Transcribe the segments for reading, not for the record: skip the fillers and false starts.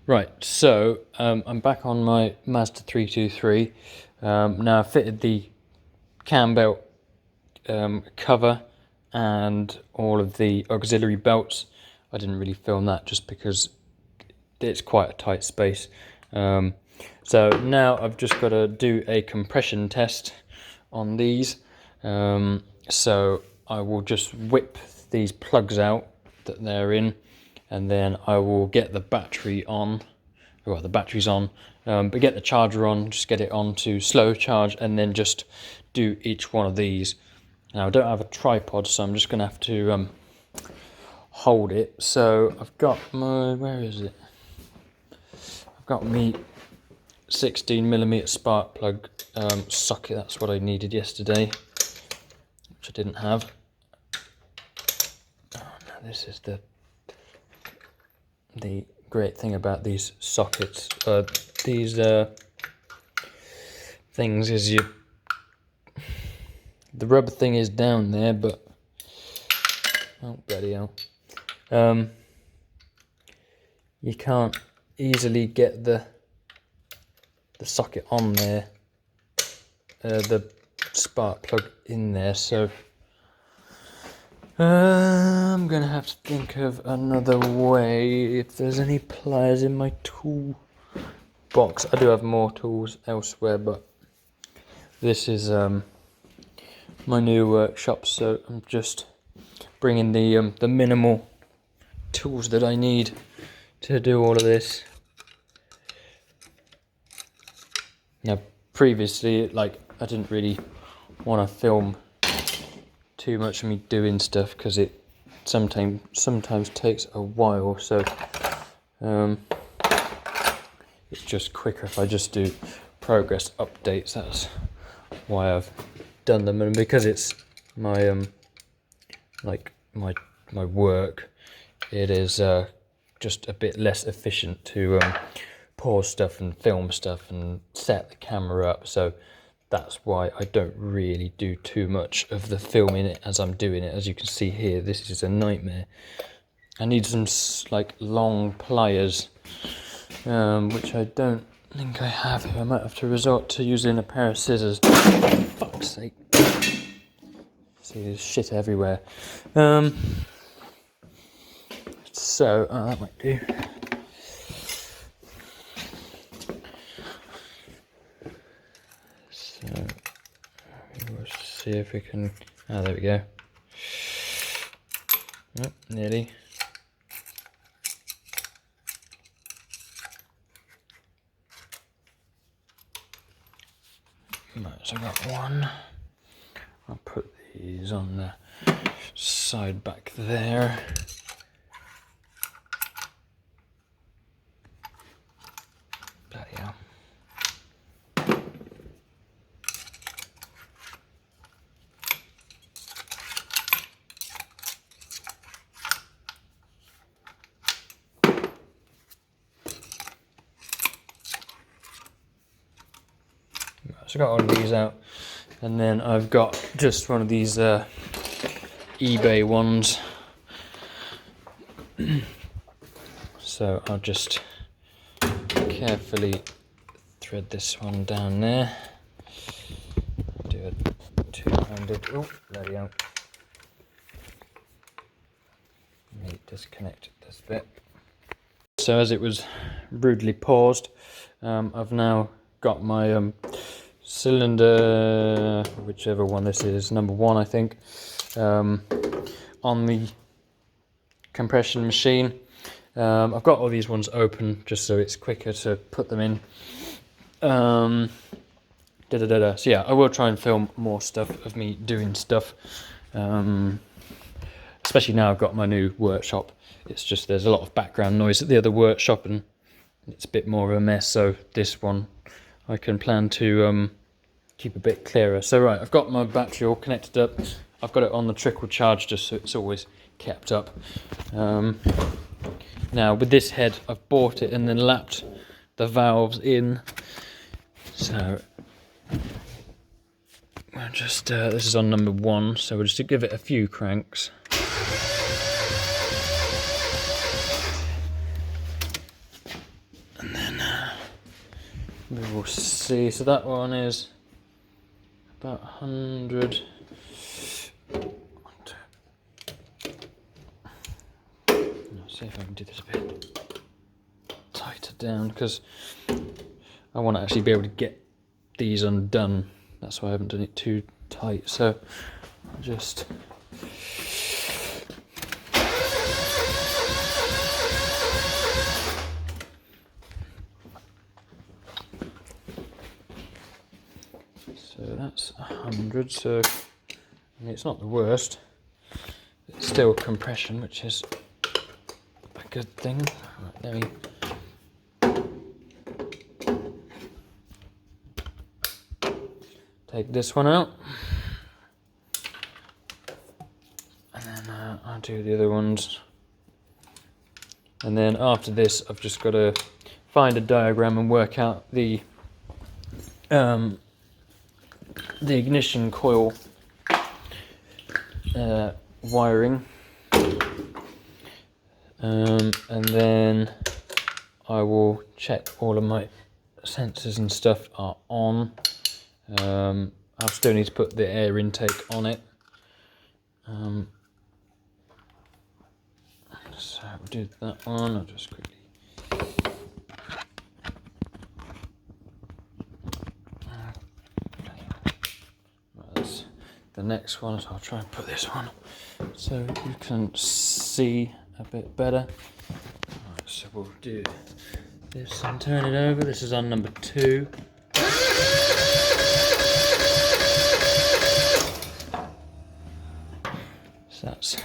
Right, so I'm back on my Mazda 323. Now I've fitted the cam belt cover and all of the auxiliary belts. I didn't really film that just because it's quite a tight space. So now I've just got to do a compression test on these. So I will just whip these plugs out that they're in, and then I will get the battery on. Well, the battery's on, but get the charger on, just get it on to slow charge, and then just do each one of these. Now I don't have a tripod, so I'm just going to have to hold it. So I've got my, where is it? I've got me 16mm spark plug socket. That's what I needed yesterday, which I didn't have. Oh, no, this is the great thing about these sockets. These things is the rubber thing is down there, but oh bloody hell, you can't easily get the socket on there, the spark plug in there, so I'm gonna have to think of another way. If there's any pliers in my tool box, I do have more tools elsewhere, but this is my new workshop, so I'm just bringing the minimal tools that I need to do all of this. Now, previously, like, I didn't really want to film too much of me doing stuff because it sometimes takes a while, so it's just quicker if I just do progress updates. That's why I've done them, and because it's my like my work, it is just a bit less efficient to pause stuff and film stuff and set the camera up, so that's why I don't really do too much of the filming it as I'm doing it. As you can see here, this is a nightmare. I need some like long pliers, which I don't think I have here. I might have to resort to using a pair of scissors. For fuck's sake. See, there's shit everywhere. So, that might do. So, we'll see if we can... Ah, there we go. Oh, nearly. Right, so I've got one. I'll put these on the side back there. Bloody hell. So I got all of these out, and then I've got just one of these eBay ones. So I'll just carefully thread this one down there. Do a two-handed. Oh, bloody hell. Let me disconnect this bit. So as it was rudely paused, I've now got my cylinder, whichever one this is, number 1 I think, on the compression machine. I've got all these ones open just so it's quicker to put them in. So yeah, I will try and film more stuff of me doing stuff, especially now I've got my new workshop. It's just there's a lot of background noise at the other workshop and it's a bit more of a mess, so this one I can plan to keep a bit clearer. So right, I've got my battery all connected up. I've got it on the trickle charge just so it's always kept up. Now with this head, I've bought it and then lapped the valves in. So we'll just, this is on number 1, so we'll just give it a few cranks. we will see. So that one is about 100. Let's see if I can do this a bit tighter down, because I want to actually be able to get these undone. That's why I haven't done it too tight. So I'll just that's 100. So I mean, it's not the worst. It's still compression, which is a good thing. Right, let me take this one out, and then I'll do the other ones. And then after this, I've just got to find a diagram and work out the ignition coil wiring, and then I will check all of my sensors and stuff are on. I'll still need to put the air intake on it. So we'll do that one. I'll just quickly. That's the next one, so I'll try and put this one so you can see a bit better. Right, so we'll do this and turn it over. This is on number 2. So that's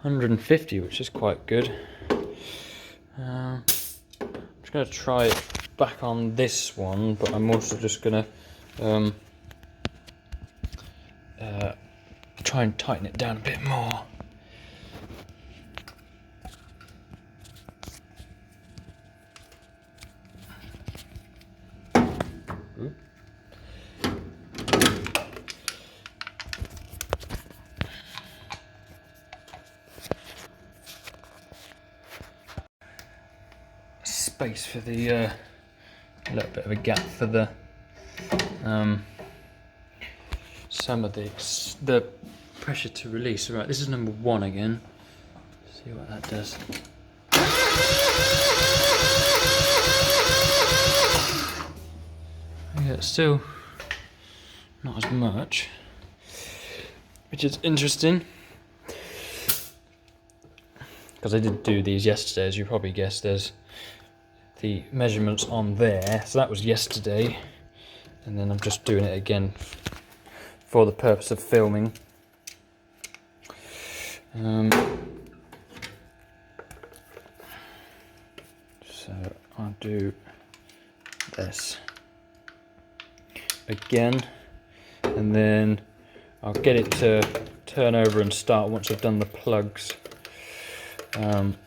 150, which is quite good. I'm just going to try it back on this one, but I'm also just going to try and tighten it down a bit more. Space for the a little bit of a gap for the some of the pressure to release. Right, this is number 1 again. See what that does. Yeah, it's still not as much, which is interesting, because I did do these yesterday, as you probably guessed. There's the measurements on there, so that was yesterday, and then I'm just doing it again for the purpose of filming. So I'll do this again, and then I'll get it to turn over and start once I've done the plugs, and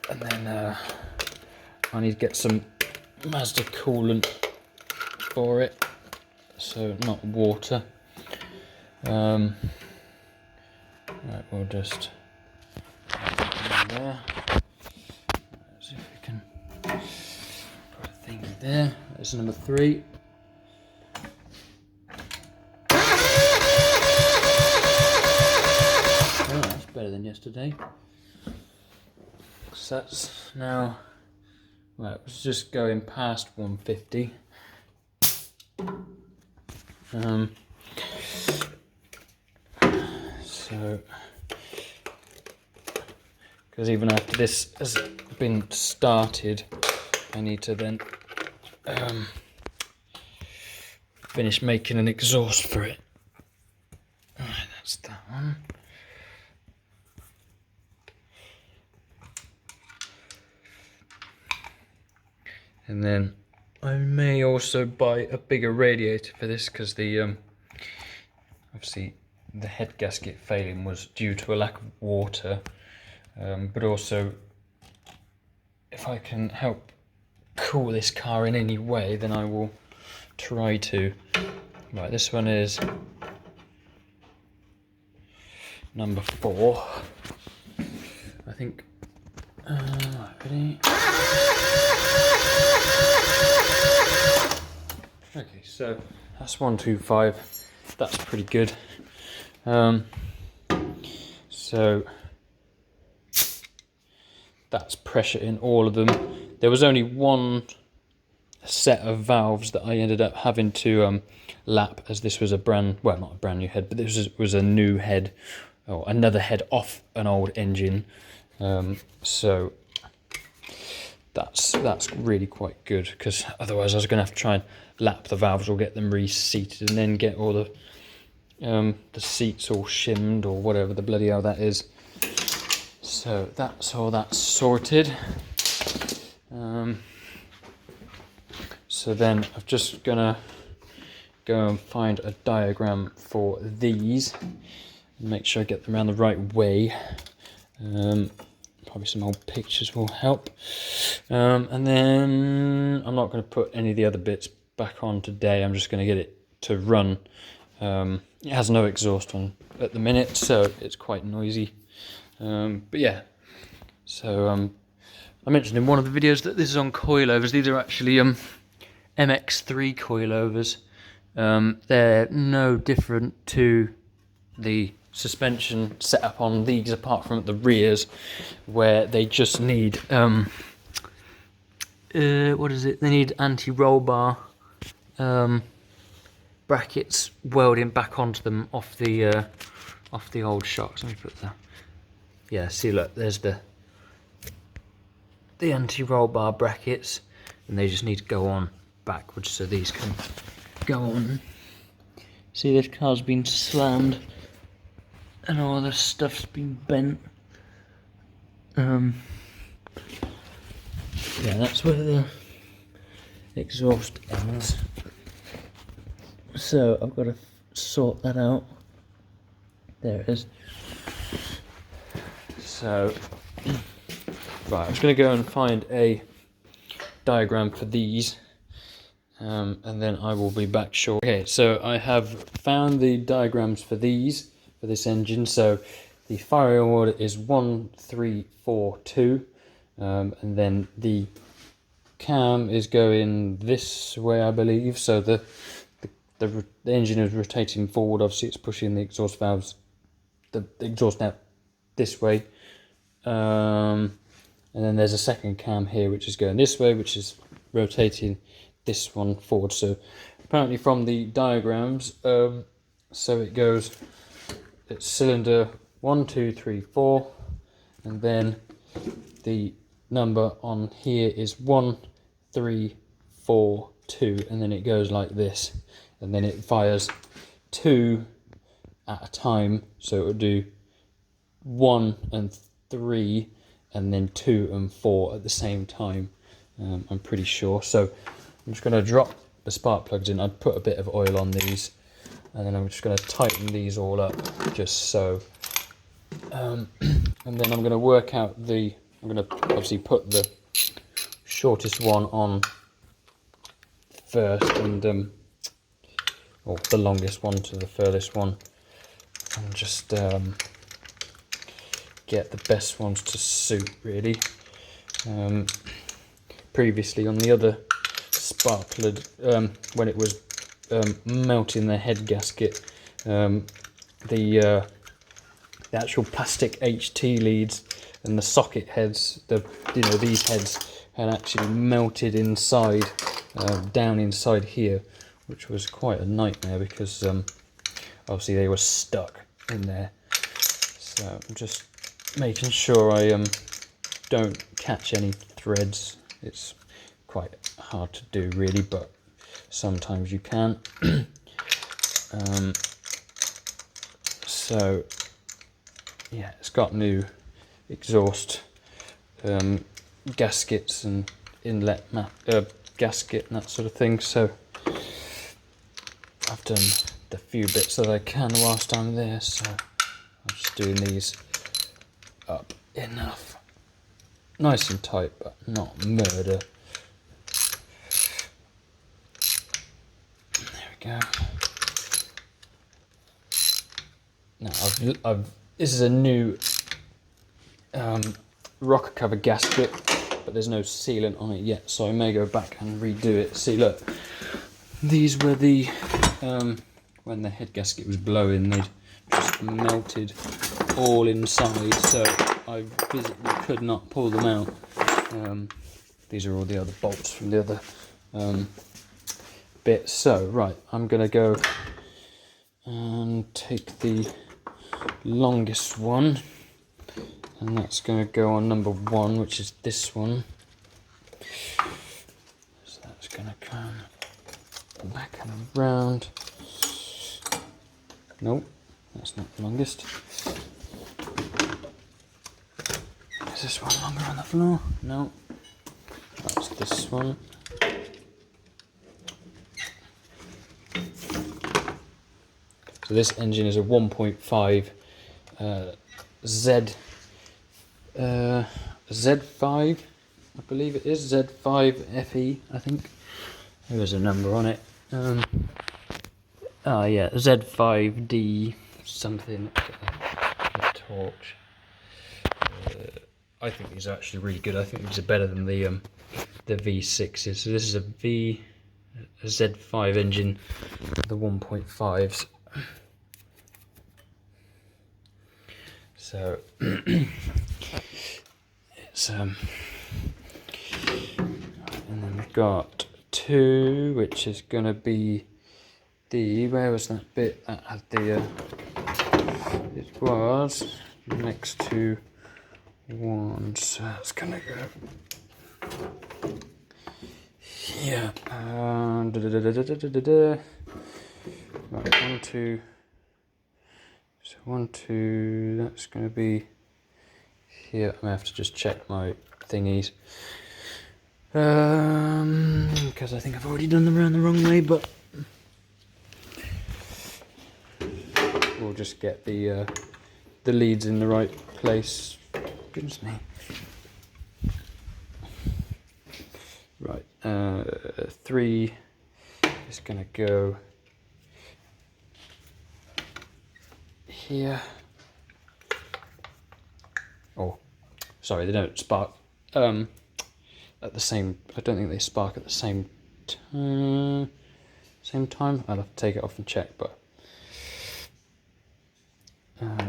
then I need to get some Mazda coolant for it, so not water. Right, we'll just put it there. Let's see if we can put a thing there. That's number 3. Oh, that's better than yesterday. So that's now. Right, it's just going past 150. So, because even after this has been started, I need to then finish making an exhaust for it. Right, that's that one. And then I may also buy a bigger radiator for this, because the obviously the head gasket failing was due to a lack of water, but also if I can help cool this car in any way, then I will try to. Right, this one is number 4, I think. Right, ready? Okay, so that's 125. That's pretty good. So that's pressure in all of them. There was only one set of valves that I ended up having to lap, as this was well, not a brand new head, but this was a new head, or another head off an old engine. So that's really quite good, because otherwise I was going to have to try and lap the valves or get them reseated and then get all the seats all shimmed or whatever the bloody hell that is. So that's all that's sorted. So then I'm just gonna go and find a diagram for these and make sure I get them around the right way. Probably some old pictures will help. And then I'm not going to put any of the other bits back on today. I'm just going to get it to run. It has no exhaust on at the minute, so it's quite noisy. But yeah, so I mentioned in one of the videos that this is on coilovers. These are actually MX3 coilovers. They're no different to the suspension setup on these, apart from at the rears, where they just need what is it? They need anti-roll bar brackets welding back onto them off the old shocks. Let me put that. Yeah, see, look, there's the anti-roll bar brackets, and they just need to go on backwards so these can go on. See, this car's been slammed and all the stuff's been bent. Yeah, that's where the exhaust ends. So I've got to sort that out. There it is. So, right, I'm just going to go and find a diagram for these, and then I will be back shortly. Okay, so I have found the diagrams for these, for this engine. So the firing order is 1, 3, 4, 2, and then the cam is going this way, I believe. So the engine is rotating forward. Obviously, it's pushing the exhaust valves, the exhaust out this way. And then there's a second cam here which is going this way, which is rotating this one forward. So apparently from the diagrams, so it goes, it's cylinder 1, 2, 3, 4, and then the number on here is 1, 3, 4, 2, and then it goes like this, and then it fires 2 at a time, so it will do 1 and 3 and then 2 and 4 at the same time, I'm pretty sure. So I'm just going to drop the spark plugs in. I'd put a bit of oil on these, and then I'm just going to tighten these all up just so, and then I'm going to work out I'm going to obviously put the shortest one on first, and or the longest one to the furthest one, and just get the best ones to suit, really. Previously on the other spark plug, when it was melting the head gasket, the actual plastic HT leads and the socket heads, these heads had actually melted inside, down inside here, which was quite a nightmare because obviously they were stuck in there. So I'm just making sure I don't catch any threads. It's quite hard to do, really, but sometimes you can. So yeah, it's got new exhaust gaskets and inlet gasket and that sort of thing. So I've done the few bits that I can whilst I'm there. So I'm just doing these up enough, nice and tight, but not murder. There we go. Now this is a new rocker cover gasket, but there's no sealant on it yet, so I may go back and redo it. See, look, These were the when the head gasket was blowing, they'd just melted all inside, so I physically could not pull them out. These are all the other bolts from the other bits. So right, I'm gonna go and take the longest one, and that's gonna go on number 1, which is this one. So that's gonna come back and around. Nope, that's not the longest. Is this one longer on the floor? No, that's this one. So this engine is a 1.5 Z5, I believe it is, Z5 FE, I think. There's a number on it. Oh yeah, Z5D something. A torch. I think these are actually really good. I think these are better than the V6s. So this is a Z5 engine, the 1.5s. So it's and then we've got 2, which is going to be the, where was that bit that had the it was next to 1, so it's going to go here. Right, 1, 2. So 1, 2, that's going to be here. I'm going to have to just check my thingies. Because I think I've already done them around the wrong way, but we'll just get the leads in the right place. Goodness me. Right, 3 is going to go here. Oh, sorry, they don't spark at the same. I don't think they spark at the same time. I'll have to take it off and check, but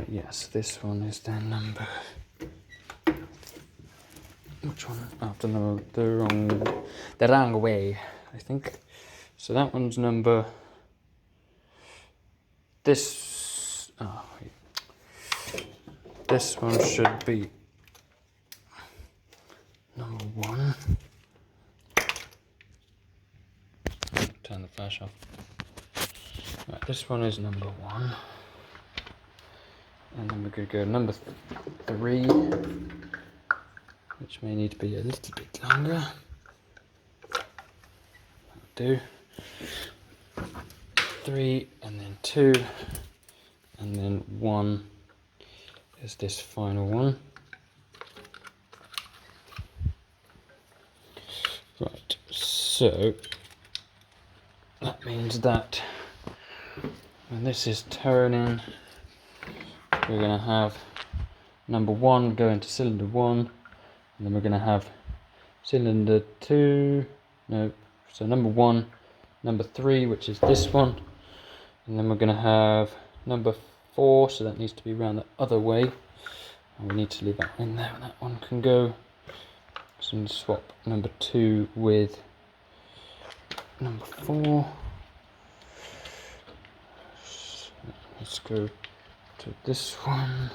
yes, this one is then number. Which one? Oh, I've done the wrong way, I think. So that one's number. This. Oh, wait. This one should be number 1. Turn the flash off. Right, this one is number 1. And then we're going to go number 3, which may need to be a little bit longer. That'll do. 3, and then 2, and then 1 is this final one. Right, so that means that when this is turning, we're going to have number 1 go into cylinder 1, and then we're going to have cylinder 2, no, so number 1, number 3, which is this one, and then we're going to have number 4, so that needs to be around the other way, and we need to leave that in there, and that one can go. So I'm going to swap number 2 with number 4. So let's go to this one.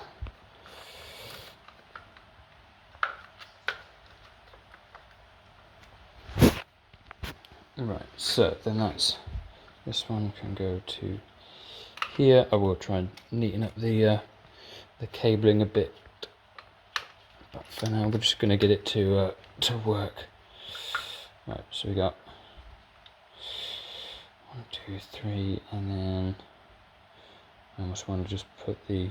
Right, so then that's, this one can go to here. I will try and neaten up the cabling a bit, but for now we're just going to get it to work. Right, so we got 1, 2, 3, and then I almost want to just put the.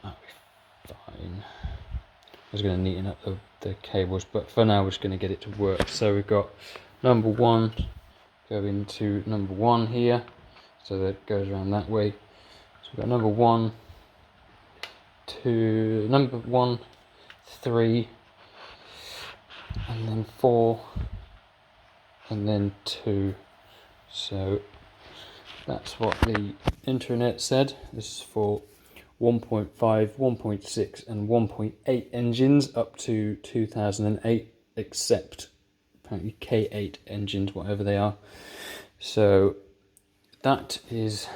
That'll be fine. I was going to neaten up the cables, but for now we're just going to get it to work. So we've got number 1 go into number 1 here, so that it goes around that way. So we've got number 1, 2, number 1, 3, and then 4, and then 2. So that's what the internet said. This is for 1.5, 1.6 and 1.8 engines up to 2008, except apparently K8 engines, whatever they are. So that is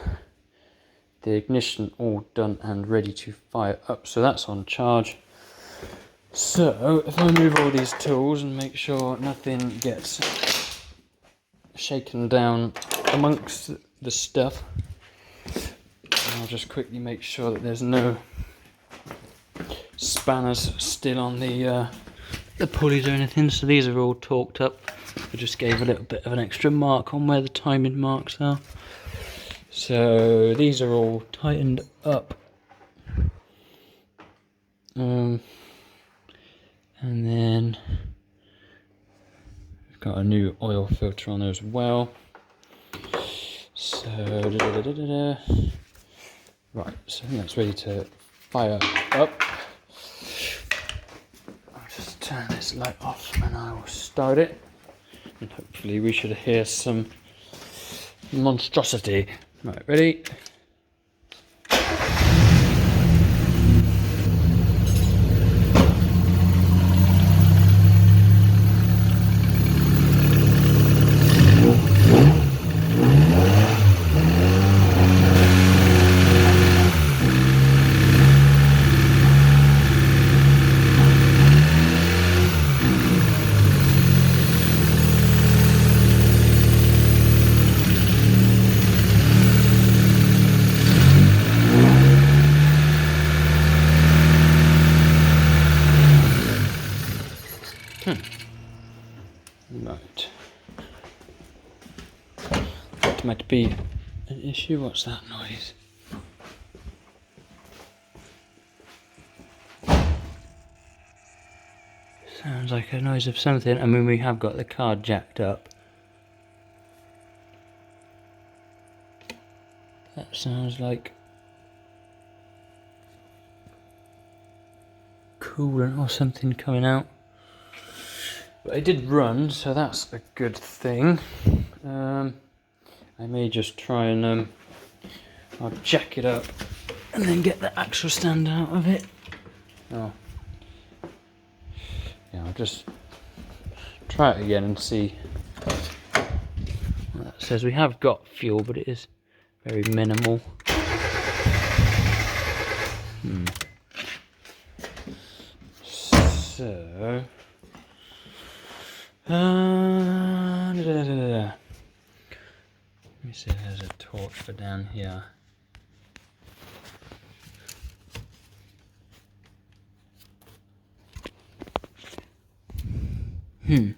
the ignition all done and ready to fire up. So that's on charge. So if I move all these tools and make sure nothing gets shaken down amongst the stuff, I'll just quickly make sure that there's no spanners still on the pulleys or anything. So these are all torqued up. I just gave a little bit of an extra mark on where the timing marks are. So these are all tightened up. And then we've got a new oil filter on there as well. So right, so I think that's ready to fire up. I'll just turn this light off and I will start it, and hopefully we should hear some monstrosity. Right, ready? Right. That might be an issue. What's that noise? Sounds like a noise of something. I mean, we have got the car jacked up. That sounds like coolant or something coming out. But it did run, so that's a good thing. I may just try and I'll jack it up and then get the axle stand out of it. Oh, yeah, I'll just try it again and see what that says. We have got fuel, but it is very minimal. So let me see if there's a torch for down here. Trying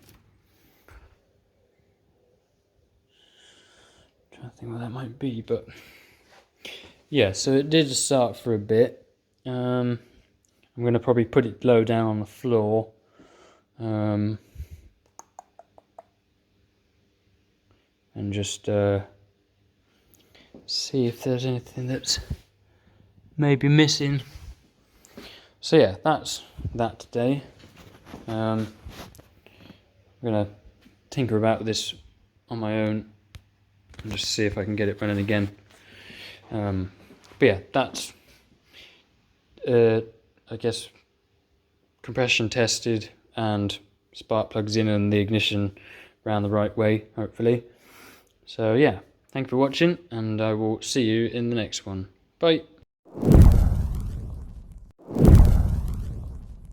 to think what that might be, but yeah, so it did start for a bit. I'm going to probably put it low down on the floor. And just see if there's anything that's maybe missing. So yeah, that's that today. I'm gonna tinker about with this on my own and just see if I can get it running again. But yeah, that's I guess compression tested and spark plugs in and the ignition ran the right way, hopefully. So yeah, thank you for watching, and I will see you in the next one. Bye.